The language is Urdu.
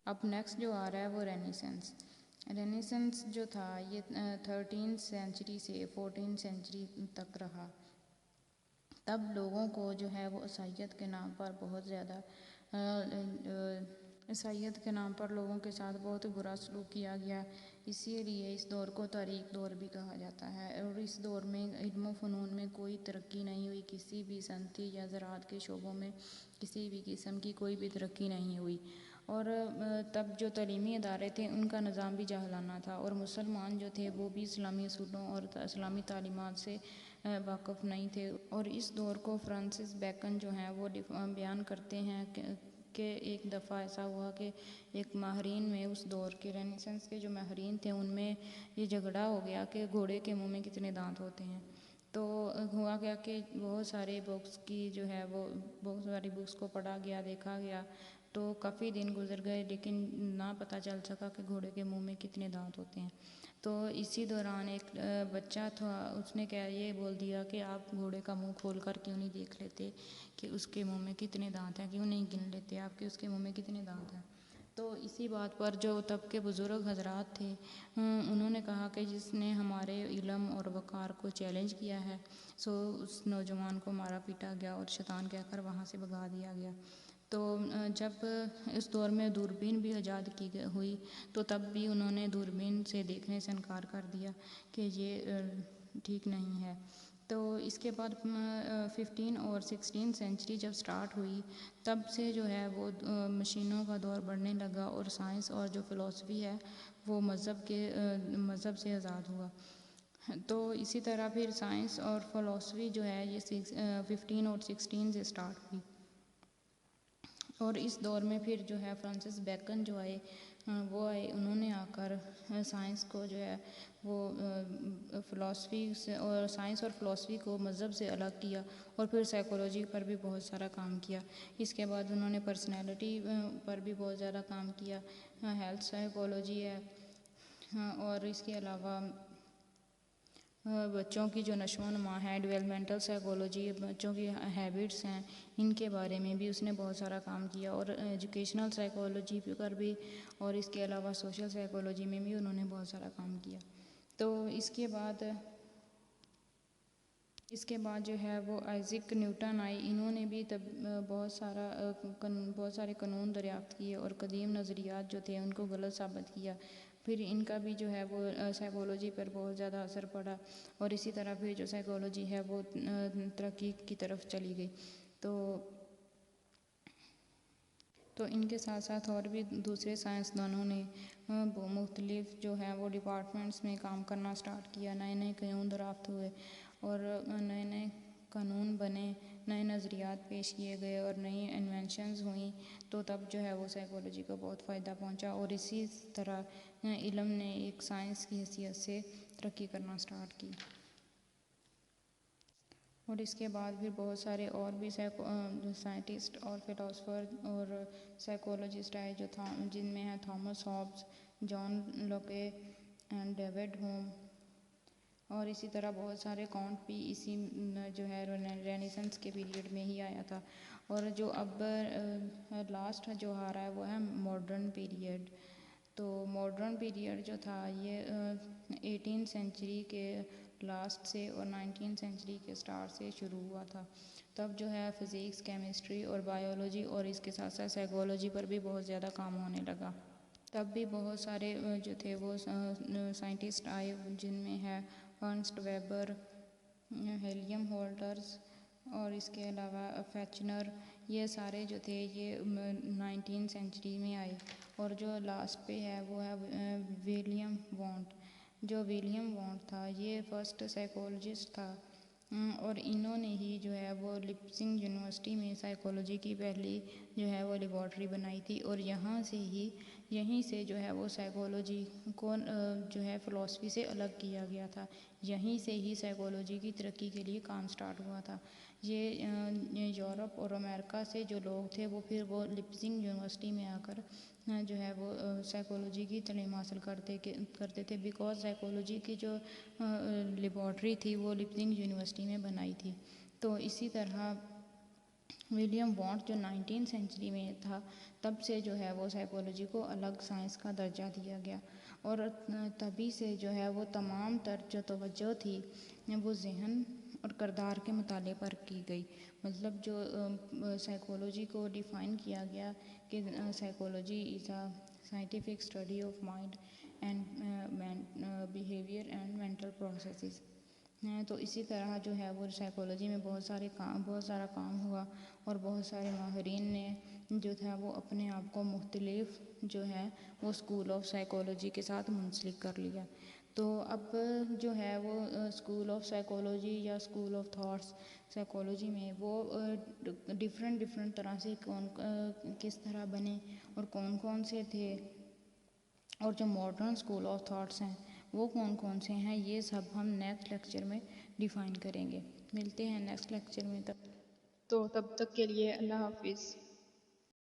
اب نیکسٹ جو آ رہا ہے وہ رینیسنس. رینیسنس جو تھا یہ 13 سینچری سے 14 سینچری تک رہا. تب لوگوں کو جو ہے وہ عیسائیت کے نام پر بہت زیادہ عیسائیت کے نام پر لوگوں کے ساتھ بہت برا سلوک کیا گیا. اسی لیے اس دور کو تاریک دور بھی کہا جاتا ہے. اور اس دور میں علم و فنون میں کوئی ترقی نہیں ہوئی. کسی بھی صنعتی یا زراعت کے شعبوں میں کسی بھی قسم کی کوئی بھی ترقی نہیں ہوئی. اور تب جو تعلیمی ادارے تھے ان کا نظام بھی جاہلانہ تھا. اور مسلمان جو تھے وہ بھی اسلامی اصولوں اور اسلامی تعلیمات سے واقف نہیں تھے. اور اس دور کو فرانسس بیکن جو ہیں وہ بیان کرتے ہیں کہ ایک دفعہ ایسا ہوا کہ ایک ماہرین میں اس دور کے رینیسنس کے جو ماہرین تھے ان میں یہ جھگڑا ہو گیا کہ گھوڑے کے منہ میں کتنے دانت ہوتے ہیں. تو ہوا گیا کہ بہت سارے بکس کی جو ہے وہ بہت ساری بکس کو پڑھا گیا, دیکھا گیا, تو کافی دن گزر گئے لیکن نہ پتہ چل سکا کہ گھوڑے کے منہ میں کتنے دانت ہوتے ہیں. تو اسی دوران ایک بچہ تھا, اس نے یہ بول دیا کہ آپ گھوڑے کا منہ کھول کر کیوں نہیں دیکھ لیتے کہ اس کے منہ میں کتنے دانت ہیں, کیوں نہیں گن لیتے آپ کہ اس کے منہ میں کتنے دانت ہیں. تو اسی بات پر جو تب کے بزرگ حضرات تھے انہوں نے کہا کہ جس نے ہمارے علم اور وقار کو چیلنج کیا ہے سو اس نوجوان کو مارا پیٹا گیا اور شیطان کہہ کر وہاں سے بھگا دیا گیا. تو جب اس دور میں دوربین بھی ایجاد کی ہوئی تو تب بھی انہوں نے دوربین سے دیکھنے سے انکار کر دیا کہ یہ ٹھیک نہیں ہے. تو اس کے بعد 15 اور 16 سینچری جب سٹارٹ ہوئی تب سے جو ہے وہ مشینوں کا دور بڑھنے لگا اور سائنس اور جو فلسفی ہے وہ مذہب سے آزاد ہوا. تو اسی طرح پھر سائنس اور فلسفی جو ہے یہ 15 اور 16 سے سٹارٹ ہوئی. اور اس دور میں پھر جو ہے فرانسس بیکن جو آئے وہ آئے, انہوں نے آ کر سائنس کو جو ہے وہ فلسفی سے اور سائنس اور فلسفی کو مذہب سے الگ کیا اور پھر سائیکولوجی پر بھی بہت سارا کام کیا. اس کے بعد انہوں نے پرسنالٹی پر بھی بہت زیادہ کام کیا, ہیلتھ سائیکولوجی ہے, اور اس کے علاوہ بچوں کی جو نشو و نما ہے, ڈیولپمنٹل سائیکولوجی, بچوں کی ہیبٹس ہیں, ان کے بارے میں بھی اس نے بہت سارا کام کیا. اور ایجوکیشنل سائیکولوجی پر بھی اور اس کے علاوہ سوشل سائیکولوجی میں بھی انہوں نے بہت سارا کام کیا. تو اس کے بعد جو ہے وہ آئزک نیوٹن آئے, انہوں نے بھی بہت سارے قانون دریافت کیے اور قدیم نظریات جو تھے ان کو غلط ثابت کیا. پھر ان کا بھی جو ہے وہ سائیکولوجی پر بہت زیادہ اثر پڑا اور اسی طرح پھر جو سائیکولوجی ہے وہ ترقی کی طرف چلی گئی. تو ان کے ساتھ ساتھ اور بھی دوسرے سائنسدانوں نے مختلف جو ہے وہ ڈپارٹمنٹس میں کام کرنا سٹارٹ کیا. نئے نئے قانون دریافت ہوئے اور نئے نئے قانون بنے, نئے نظریات پیش کیے گئے اور نئی انوینشنز ہوئیں. تو تب جو ہے وہ سائیکولوجی کو بہت فائدہ پہنچا اور اسی طرح علم نے ایک سائنس کی حیثیت سے ترقی کرنا سٹارٹ کی. اور اس کے بعد پھر بہت سارے اور بھی سائنٹسٹ اور فلاسفر اور سائیکولوجسٹ آئے جن میں ہیں Thomas Hobbes, John Locke and David Hume, اور اسی طرح بہت سارے کاؤنٹ بھی اسی جو ہے رینیسنس کے پیریڈ میں ہی آیا تھا. اور جو اب لاسٹ جو آ رہا ہے وہ ہے ماڈرن پیریڈ. تو ماڈرن پیریڈ جو تھا یہ 18 سینچری کے لاسٹ سے اور 19 سینچری کے سٹارٹ سے شروع ہوا تھا. تب جو ہے فزکس, کیمسٹری اور بایولوجی اور اس کے ساتھ ساتھ سائیکولوجی پر بھی بہت زیادہ کام ہونے لگا. تب بھی بہت سارے جو تھے وہ سائنٹسٹ آئے جن میں ہے ارنسٹ ویبر, ہیلیم ہولٹرز اور اس کے علاوہ فیچنر. یہ سارے جو تھے یہ 19 سینچری میں آئے. اور جو لاسٹ پہ ہے وہ ہے ولیم وانٹ. جو ولیم وانٹ تھا یہ فرسٹ سائیکولوجسٹ تھا اور انہوں نے ہی جو ہے وہ لیپزگ یونیورسٹی میں سائیکولوجی کی پہلی جو ہے وہ لیبارٹری بنائی تھی. اور یہیں سے جو ہے وہ سائیکولوجی کو جو ہے فلسفی سے الگ کیا گیا تھا. یہیں سے ہی سائیکولوجی کی ترقی کے لیے کام سٹارٹ ہوا تھا. یہ یورپ اور امریکہ سے جو لوگ تھے وہ پھر وہ لیپزگ یونیورسٹی میں آ کر جو ہے وہ سائیکولوجی کی تعلیم حاصل کرتے تھے بیکاز سائیکولوجی کی جو لیبارٹری تھی وہ لیپزگ یونیورسٹی میں بنائی تھی. تو اسی طرح ولیم وانٹ جو 19 سینچری میں تھا، تب سے جو ہے وہ سائیکولوجی کو الگ سائنس کا درجہ دیا گیا، اور تبھی سے جو ہے وہ تمام تر جو توجہ تھی وہ ذہن اور کردار کے مطالعے پر کی گئی۔ مطلب جو سائیکولوجی کو ڈیفائن کیا گیا کہ psychology is a scientific study of mind and behaviour and mental processes. تو اسی طرح جو ہے وہ سائیکولوجی میں بہت سارا کام ہوا، اور بہت سارے ماہرین نے جو تھا وہ اپنے آپ کو مختلف جو ہے وہ اسکول آف سائیکولوجی کے ساتھ منسلک کر لیا۔ تو اب جو ہے وہ اسکول آف سائیکولوجی یا اسکول آف تھاٹس سائیکولوجی میں وہ ڈفرینٹ طرح سے کس طرح بنے اور کون سے تھے، اور جو ماڈرن اسکول آف تھاٹس ہیں وہ کون سے ہیں، یہ سب ہم نیکسٹ لیکچر میں ڈیفائن کریں گے۔ ملتے ہیں نیکسٹ لیکچر میں، تب تک کے لیے اللہ حافظ۔